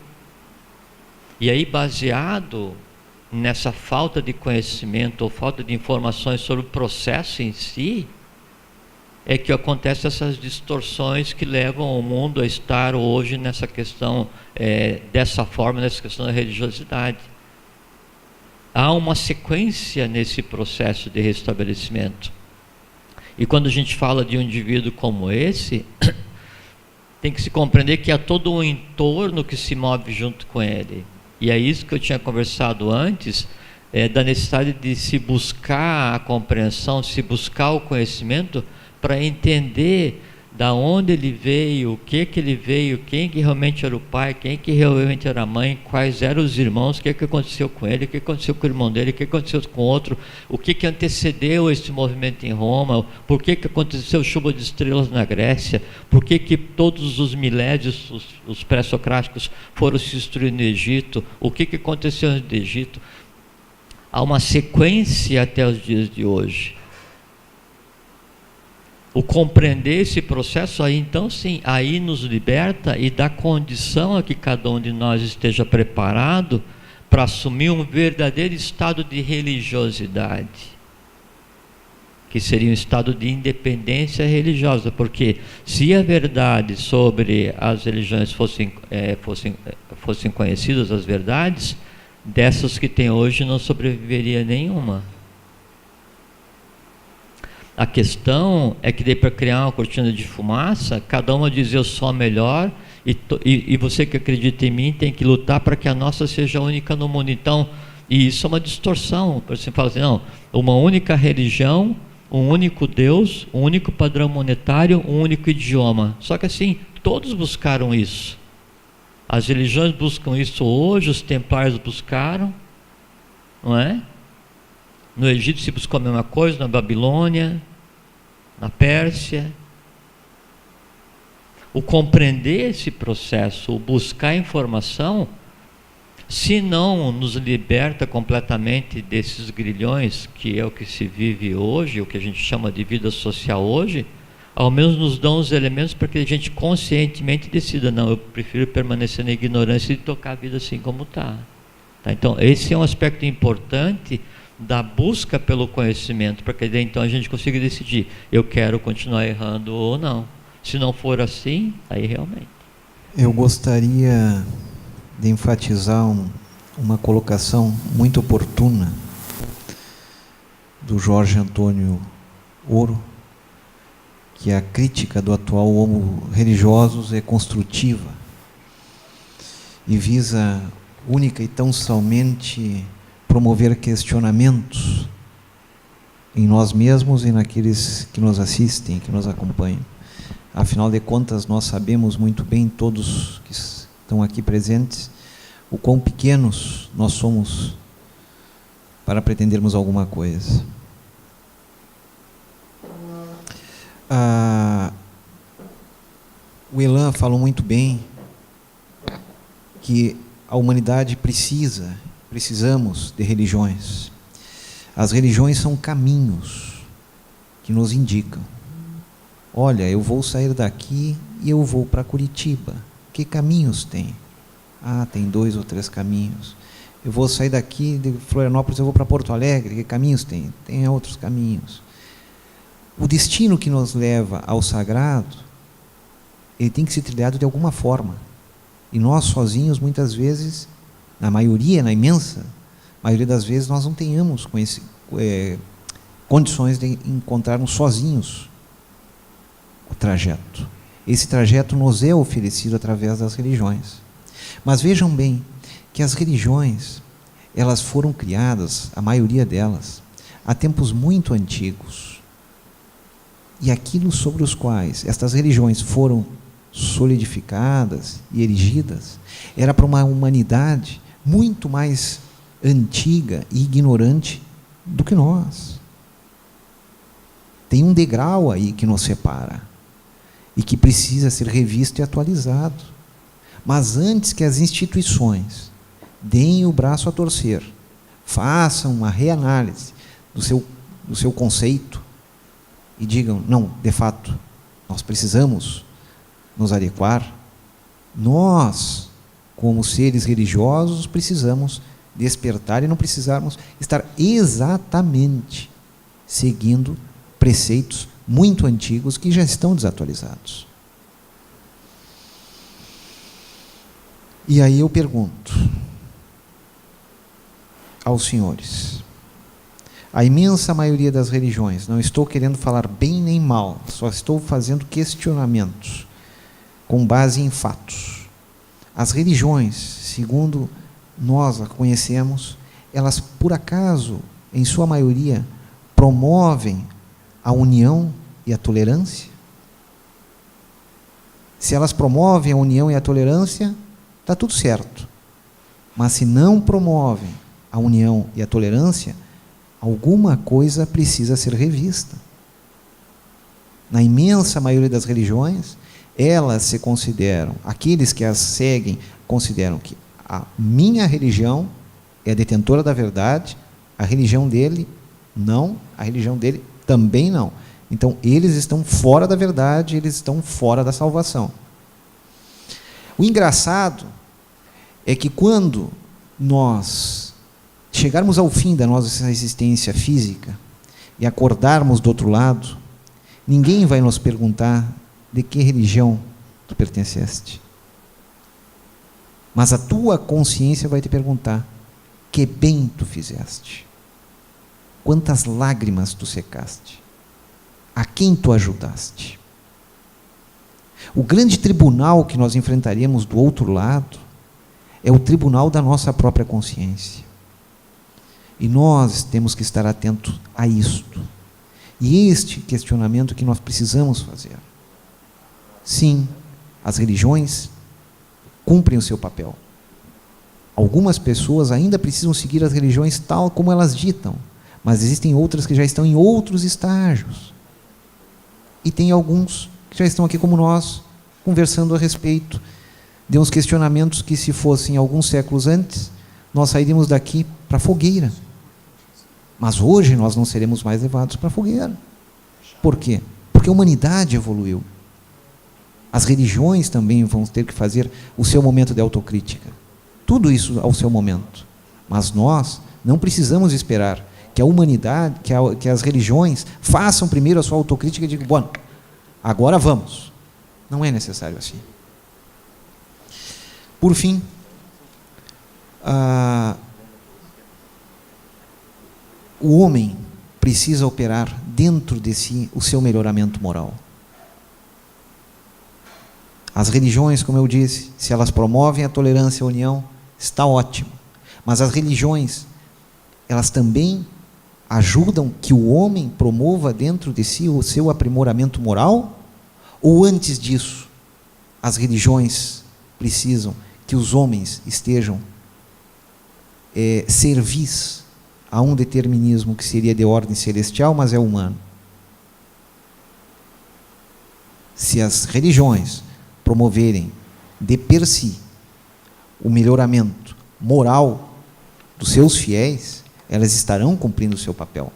E aí, baseado nessa falta de conhecimento ou falta de informações sobre o processo em si, é que acontecem essas distorções que levam o mundo a estar hoje nessa questão, dessa forma, nessa questão da religiosidade. Há uma sequência nesse processo de restabelecimento. E quando a gente fala de um indivíduo como esse, tem que se compreender que há todo um entorno que se move junto com ele. E é isso que eu tinha conversado antes, da necessidade de se buscar a compreensão, se buscar o conhecimento para entender da onde ele veio, o que ele veio, quem que realmente era o pai, quem que realmente era a mãe, quais eram os irmãos, o que aconteceu com ele, o que aconteceu com o irmão dele, o que aconteceu com o outro, o que antecedeu esse movimento em Roma, por que aconteceu chuva de estrelas na Grécia, por que todos os milédios, os pré-socráticos, foram se instruir no Egito, o que aconteceu no Egito. Há uma sequência até os dias de hoje. O compreender esse processo aí, então sim, aí nos liberta e dá condição a que cada um de nós esteja preparado para assumir um verdadeiro estado de religiosidade, que seria um estado de independência religiosa, porque se a verdade sobre as religiões fossem conhecidas, as verdades, dessas que tem hoje não sobreviveria nenhuma. A questão é que daí para criar uma cortina de fumaça, cada uma diz eu sou a melhor, e você que acredita em mim tem que lutar para que a nossa seja a única no mundo. Então, e isso é uma distorção. Você fala assim, não, uma única religião, um único Deus, um único padrão monetário, um único idioma. Só que assim, todos buscaram isso. As religiões buscam isso hoje, os templários buscaram, não é? No Egito se buscou a mesma coisa, na Babilônia, na Pérsia. O compreender esse processo, o buscar informação, se não nos liberta completamente desses grilhões, que é o que se vive hoje, o que a gente chama de vida social hoje, ao menos nos dão os elementos para que a gente conscientemente decida, não, eu prefiro permanecer na ignorância e tocar a vida assim como está. Tá? Então, esse é um aspecto importante da busca pelo conhecimento, para que daí então a gente consiga decidir, eu quero continuar errando ou não. Se não for assim, aí realmente. Eu gostaria de enfatizar uma colocação muito oportuna do Jorge Antônio Ouro, que a crítica do atual homo religiosus é construtiva e visa única e tão somente promover questionamentos em nós mesmos e naqueles que nos assistem, que nos acompanham. Afinal de contas, nós sabemos muito bem, todos que estão aqui presentes, o quão pequenos nós somos para pretendermos alguma coisa. O Elan falou muito bem que a humanidade precisamos de religiões. As religiões são caminhos que nos indicam. Olha, eu vou sair daqui e eu vou para Curitiba. Que caminhos tem? Ah, tem 2 ou 3 caminhos. Eu vou sair daqui de Florianópolis, eu vou para Porto Alegre. Que caminhos tem? Tem outros caminhos. O destino que nos leva ao sagrado, ele tem que ser trilhado de alguma forma. E nós sozinhos, muitas vezes, na maioria, na imensa maioria das vezes, nós não tenhamos condições de encontrarmos sozinhos o trajeto. Esse trajeto nos é oferecido através das religiões. Mas vejam bem que as religiões, elas foram criadas, a maioria delas, há tempos muito antigos. E aquilo sobre os quais estas religiões foram solidificadas e erigidas, era para uma humanidade muito mais antiga e ignorante do que nós. Tem um degrau aí que nos separa e que precisa ser revisto e atualizado. Mas antes que as instituições deem o braço a torcer, façam uma reanálise do seu conceito e digam, não, de fato, nós precisamos nos adequar, nós, como seres religiosos, precisamos despertar e não precisarmos estar exatamente seguindo preceitos muito antigos que já estão desatualizados. E aí eu pergunto aos senhores, a imensa maioria das religiões, não estou querendo falar bem nem mal, só estou fazendo questionamentos com base em fatos. As religiões, segundo nós a conhecemos, elas por acaso, em sua maioria, promovem a união e a tolerância? Se elas promovem a união e a tolerância, está tudo certo. Mas se não promovem a união e a tolerância, alguma coisa precisa ser revista. Na imensa maioria das religiões, elas se consideram, aqueles que as seguem, consideram que a minha religião é a detentora da verdade, a religião dele não, a religião dele também não. Então, eles estão fora da verdade, eles estão fora da salvação. O engraçado é que quando nós chegarmos ao fim da nossa existência física e acordarmos do outro lado, ninguém vai nos perguntar de que religião tu pertenceste. Mas a tua consciência vai te perguntar: que bem tu fizeste? Quantas lágrimas tu secaste? A quem tu ajudaste? O grande tribunal que nós enfrentaremos do outro lado é o tribunal da nossa própria consciência. E nós temos que estar atentos a isto. E este questionamento que nós precisamos fazer. Sim, as religiões cumprem o seu papel. Algumas pessoas ainda precisam seguir as religiões tal como elas ditam, mas existem outras que já estão em outros estágios. E tem alguns que já estão aqui como nós, conversando a respeito de uns questionamentos que, se fossem alguns séculos antes, nós sairíamos daqui para a fogueira. Mas hoje nós não seremos mais levados para a fogueira. Por quê? Porque a humanidade evoluiu. As religiões também vão ter que fazer o seu momento de autocrítica. Tudo isso ao seu momento. Mas nós não precisamos esperar que a humanidade, que as religiões façam primeiro a sua autocrítica e digam: bom, agora vamos. Não é necessário assim. Por fim, o homem precisa operar dentro de si o seu melhoramento moral. As religiões, como eu disse, se elas promovem a tolerância e a união, está ótimo. Mas as religiões, elas também ajudam que o homem promova dentro de si o seu aprimoramento moral? Ou antes disso, as religiões precisam que os homens estejam servis a um determinismo que seria de ordem celestial, mas é humano? Se as religiões promoverem de per si o melhoramento moral dos seus fiéis, elas estarão cumprindo o seu papel.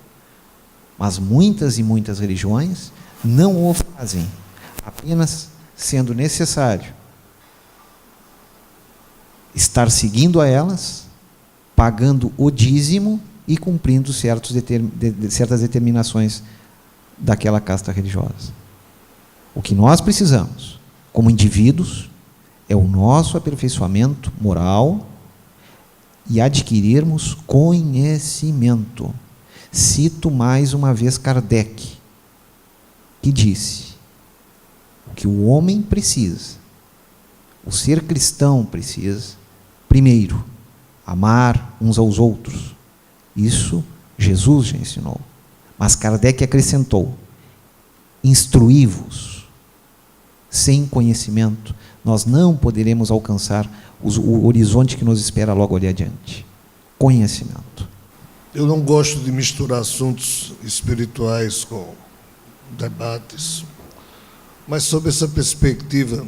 Mas muitas e muitas religiões não o fazem, apenas sendo necessário estar seguindo a elas, pagando o dízimo e cumprindo certas determinações daquela casta religiosa. O que nós precisamos, como indivíduos, é o nosso aperfeiçoamento moral e adquirirmos conhecimento. Cito mais uma vez Kardec, que disse: o que o homem precisa, o ser cristão precisa, primeiro, amar uns aos outros. Isso Jesus já ensinou. Mas Kardec acrescentou: instruí-vos. Sem conhecimento, nós não poderemos alcançar o horizonte que nos espera logo ali adiante. Conhecimento. Eu não gosto de misturar assuntos espirituais com debates, mas sob essa perspectiva,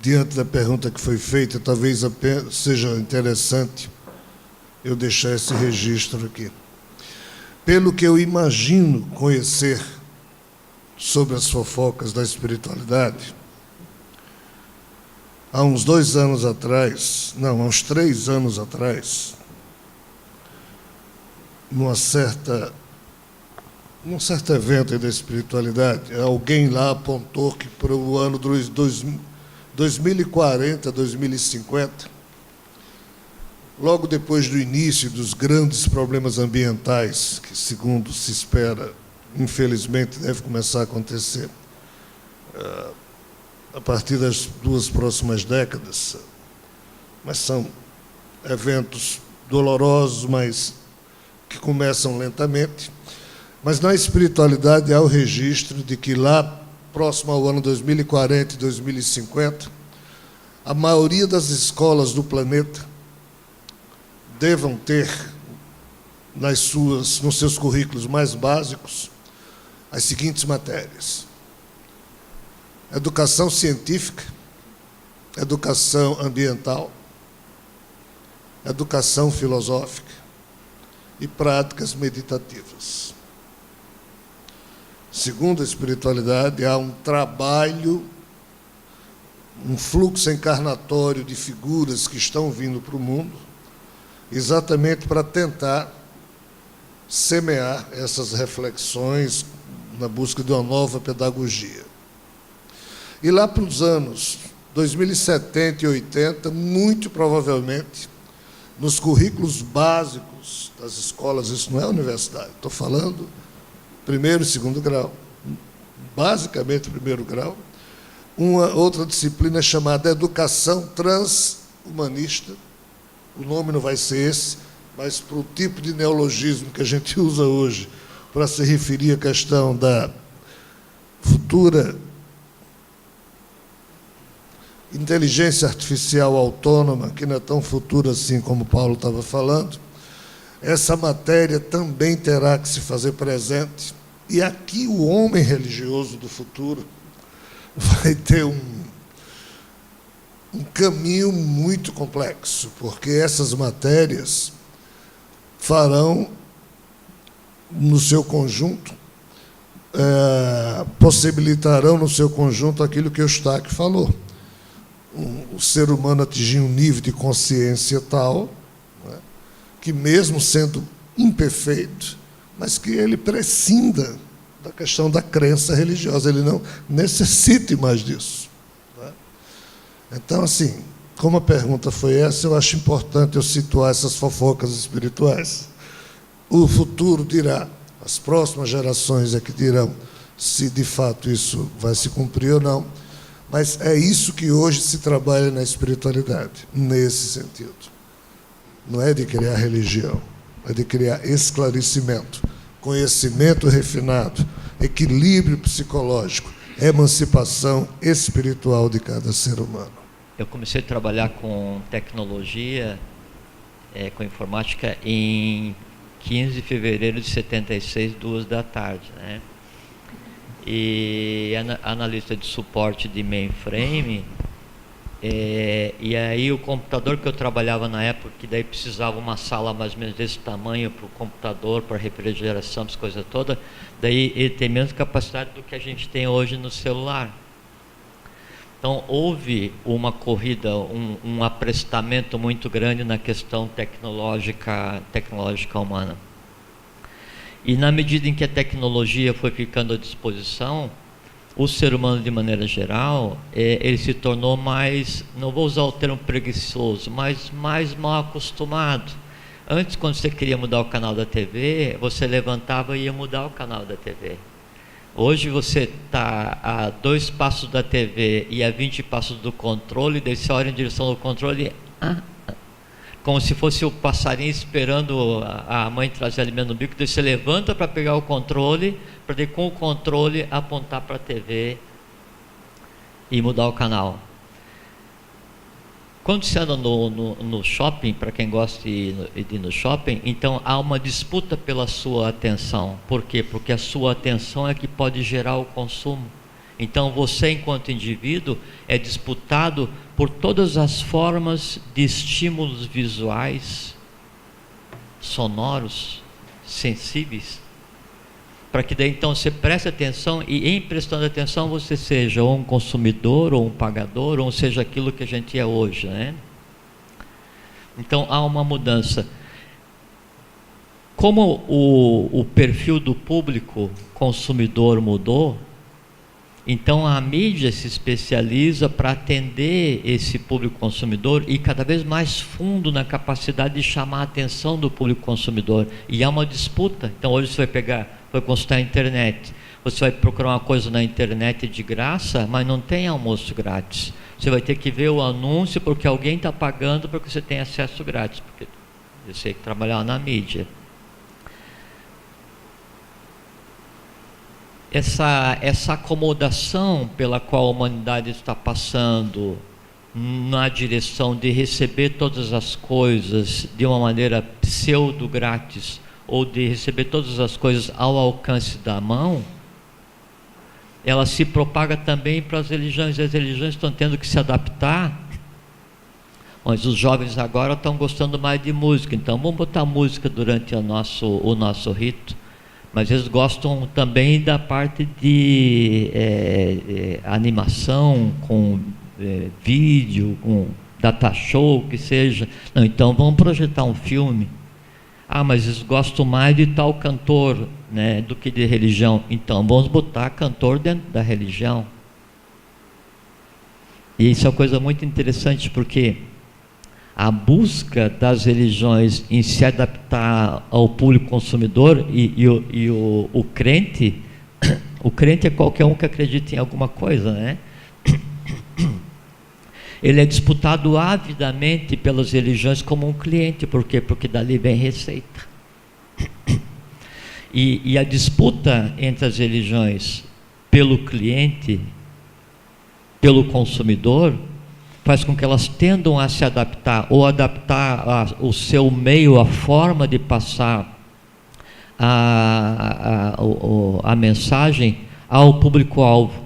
diante da pergunta que foi feita, talvez seja interessante eu deixar esse registro aqui. Pelo que eu imagino conhecer sobre as fofocas da espiritualidade, há uns 2 anos atrás, não, há uns 3 anos atrás, num certo evento aí da espiritualidade, alguém lá apontou que para o ano 2040, 2050, logo depois do início dos grandes problemas ambientais, que, segundo se espera, infelizmente, deve começar a acontecer a partir das 2 próximas décadas, mas são eventos dolorosos, mas que começam lentamente. Mas na espiritualidade há o registro de que lá, próximo ao ano 2040 e 2050, a maioria das escolas do planeta devam ter nos seus currículos mais básicos as seguintes matérias: educação científica, educação ambiental, educação filosófica e práticas meditativas. Segundo a espiritualidade, há um trabalho, um fluxo encarnatório de figuras que estão vindo para o mundo, exatamente para tentar semear essas reflexões na busca de uma nova pedagogia. E lá para os anos 2070 e 80, muito provavelmente, nos currículos básicos das escolas, isso não é universidade, estou falando primeiro e segundo grau, basicamente primeiro grau, uma outra disciplina chamada educação transhumanista. O nome não vai ser esse, mas para o tipo de neologismo que a gente usa hoje para se referir à questão da futura inteligência artificial autônoma, que não é tão futura assim como Paulo estava falando, essa matéria também terá que se fazer presente. E aqui o homem religioso do futuro vai ter um caminho muito complexo, porque essas matérias farão, no seu conjunto, possibilitarão no seu conjunto aquilo que o Eustáquio falou. O ser humano atingir um nível de consciência tal, né, que mesmo sendo imperfeito, mas que ele prescinda da questão da crença religiosa, ele não necessite mais disso. Né? Então, assim, como a pergunta foi essa, eu acho importante eu situar essas fofocas espirituais. O futuro dirá, as próximas gerações é que dirão se de fato isso vai se cumprir ou não, mas é isso que hoje se trabalha na espiritualidade, nesse sentido. Não é de criar religião, é de criar esclarecimento, conhecimento refinado, equilíbrio psicológico, emancipação espiritual de cada ser humano. Eu comecei a trabalhar com tecnologia, com informática, em 15 de fevereiro de 76, 2 da tarde, né? E analista de suporte de mainframe, e aí o computador que eu trabalhava na época, que daí precisava uma sala mais ou menos desse tamanho para o computador, para refrigeração, essa coisa toda, daí ele tem menos capacidade do que a gente tem hoje no celular. Então houve uma corrida, um aprestamento muito grande na questão tecnológica humana. E na medida em que a tecnologia foi ficando à disposição, o ser humano, de maneira geral, ele se tornou mais, não vou usar o termo preguiçoso, mas mais mal acostumado. Antes, quando você queria mudar o canal da TV, você levantava e ia mudar o canal da TV. Hoje você está a 2 passos da TV e a 20 passos do controle, daí você olha em direção do controle, como se fosse o passarinho esperando a mãe trazer alimento no bico, daí você levanta para pegar o controle, para daí com o controle apontar para a TV e mudar o canal. Quando você anda no shopping, para quem gosta de ir no shopping, então há uma disputa pela sua atenção. Por quê? Porque a sua atenção é que pode gerar o consumo. Então você, enquanto indivíduo, é disputado por todas as formas de estímulos visuais, sonoros, sensíveis, para que daí então você preste atenção e, em prestando atenção, você seja ou um consumidor ou um pagador, ou seja aquilo que a gente é hoje, né? Então há uma mudança. como o perfil do público consumidor mudou, então a mídia se especializa para atender esse público consumidor e cada vez mais fundo na capacidade de chamar a atenção do público consumidor. E há uma disputa. Então hoje você vai consultar a internet, você vai procurar uma coisa na internet de graça, mas não tem almoço grátis. Você vai ter que ver o anúncio porque alguém está pagando para que você tenha acesso grátis, porque você tem que trabalhar na mídia. Essa acomodação pela qual a humanidade está passando na direção de receber todas as coisas de uma maneira pseudo-grátis, ou de receber todas as coisas ao alcance da mão, ela se propaga também para as religiões, e as religiões estão tendo que se adaptar. Mas os jovens agora estão gostando mais de música, então vamos botar música durante o nosso rito. Mas eles gostam também da parte de animação, com vídeo, com data show, que seja. Não, então vamos projetar um filme. Ah, mas eles gostam mais de tal cantor, né, do que de religião. Então vamos botar cantor dentro da religião. E isso é uma coisa muito interessante, porque a busca das religiões em se adaptar ao público consumidor e o crente é qualquer um que acredita em alguma coisa, né? Ele é disputado avidamente pelas religiões como um cliente. Por quê? Porque dali vem receita. E a disputa entre as religiões pelo cliente, pelo consumidor, faz com que elas tendam a se adaptar, ou adaptar o seu meio, a forma de passar a mensagem ao público-alvo.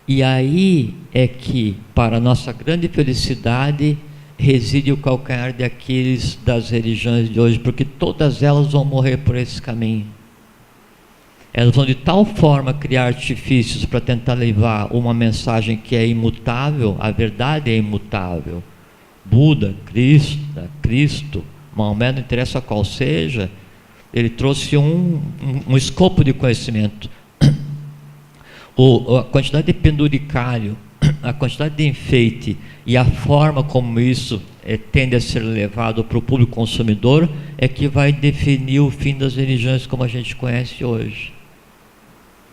E aí é que, para nossa grande felicidade, reside o calcanhar de Aquiles das religiões de hoje, porque todas elas vão morrer por esse caminho. Elas vão de tal forma criar artifícios para tentar levar uma mensagem que é imutável. A verdade é imutável. Buda, Cristo, Maomé, não interessa qual seja, ele trouxe um escopo de conhecimento. A quantidade de penduricalho, a quantidade de enfeite e a forma como isso tende a ser levado para o público consumidor é que vai definir o fim das religiões como a gente conhece hoje.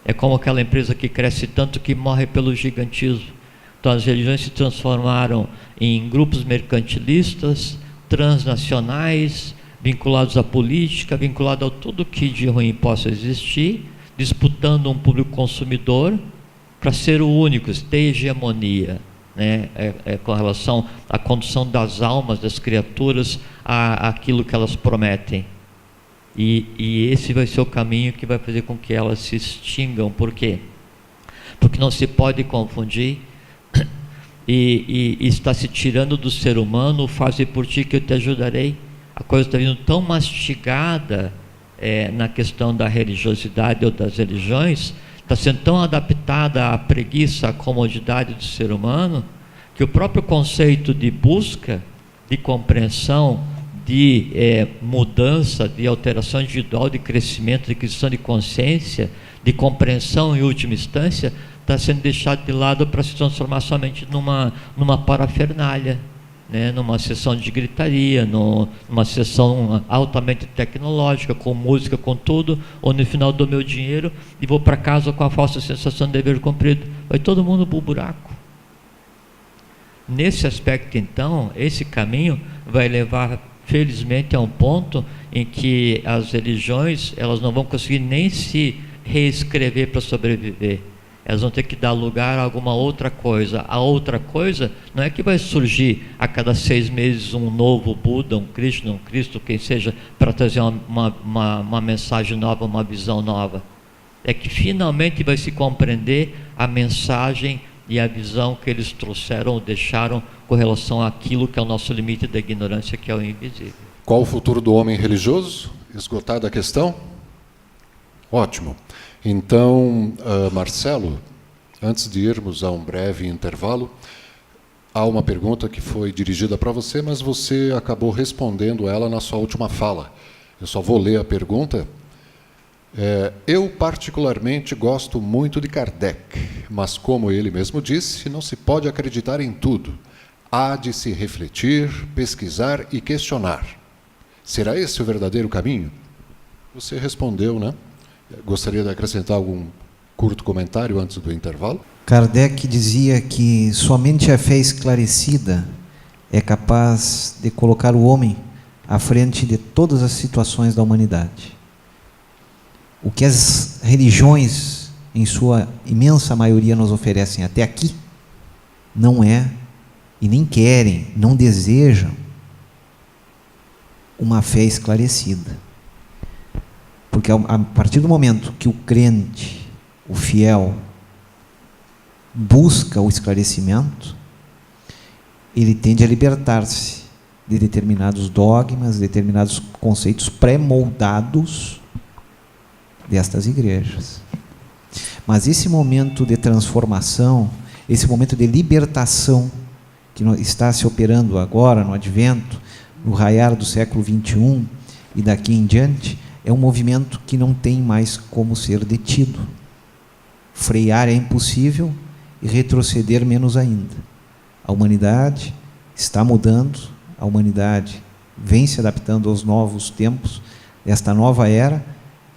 É como aquela empresa que cresce tanto que morre pelo gigantismo. Então as religiões se transformaram em grupos mercantilistas, transnacionais, vinculados à política, vinculados a tudo que de ruim possa existir, disputando um público consumidor para ser o único, ter hegemonia, né? Com relação à condução das almas, das criaturas, àquilo que elas prometem. E esse vai ser o caminho que vai fazer com que elas se extingam. Por quê? Porque não se pode confundir e está se tirando do ser humano o faze por ti que eu te ajudarei. A coisa está vindo tão mastigada na questão da religiosidade ou das religiões, está sendo tão adaptada à preguiça, à comodidade do ser humano, que o próprio conceito de busca, de compreensão, de mudança, de alteração individual, de crescimento, de aquisição de consciência, de compreensão em última instância, está sendo deixado de lado para se transformar somente numa parafernália, né? Numa sessão de gritaria, numa sessão altamente tecnológica, com música, com tudo, ou no final dou meu dinheiro e vou para casa com a falsa sensação de dever cumprido. Vai todo mundo para o buraco. Nesse aspecto, então, esse caminho vai levar, felizmente, a um ponto em que as religiões elas não vão conseguir nem se reescrever para sobreviver. Elas vão ter que dar lugar a alguma outra coisa. A outra coisa não é que vai surgir a cada 6 meses um novo Buda, um Cristo, quem seja, para trazer uma mensagem nova, uma visão nova. É que finalmente vai se compreender a mensagem e a visão que eles trouxeram ou deixaram com relação àquilo que é o nosso limite da ignorância, que é o invisível. Qual o futuro do homem religioso? Esgotada a questão? Ótimo. Então, Marcelo, antes de irmos a um breve intervalo, há uma pergunta que foi dirigida para você, mas você acabou respondendo ela na sua última fala. Eu só vou ler a pergunta. Eu particularmente gosto muito de Kardec, mas como ele mesmo disse, não se pode acreditar em tudo. Há de se refletir, pesquisar e questionar. Será esse o verdadeiro caminho? Você respondeu, né? Gostaria de acrescentar algum curto comentário antes do intervalo? Kardec dizia que somente a fé esclarecida é capaz de colocar o homem à frente de todas as situações da humanidade. O que as religiões, em sua imensa maioria, nos oferecem até aqui, não é, e nem querem, não desejam, uma fé esclarecida. Porque a partir do momento que o crente, o fiel, busca o esclarecimento, ele tende a libertar-se de determinados dogmas, determinados conceitos pré-moldados destas igrejas. Mas esse momento de transformação, esse momento de libertação que está se operando agora no advento, no raiar do século XXI e daqui em diante, é um movimento que não tem mais como ser detido. Frear é impossível e retroceder menos ainda. A humanidade está mudando, a humanidade vem se adaptando aos novos tempos desta nova era,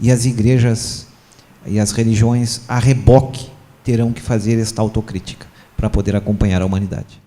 e as igrejas e as religiões a reboque terão que fazer esta autocrítica para poder acompanhar a humanidade.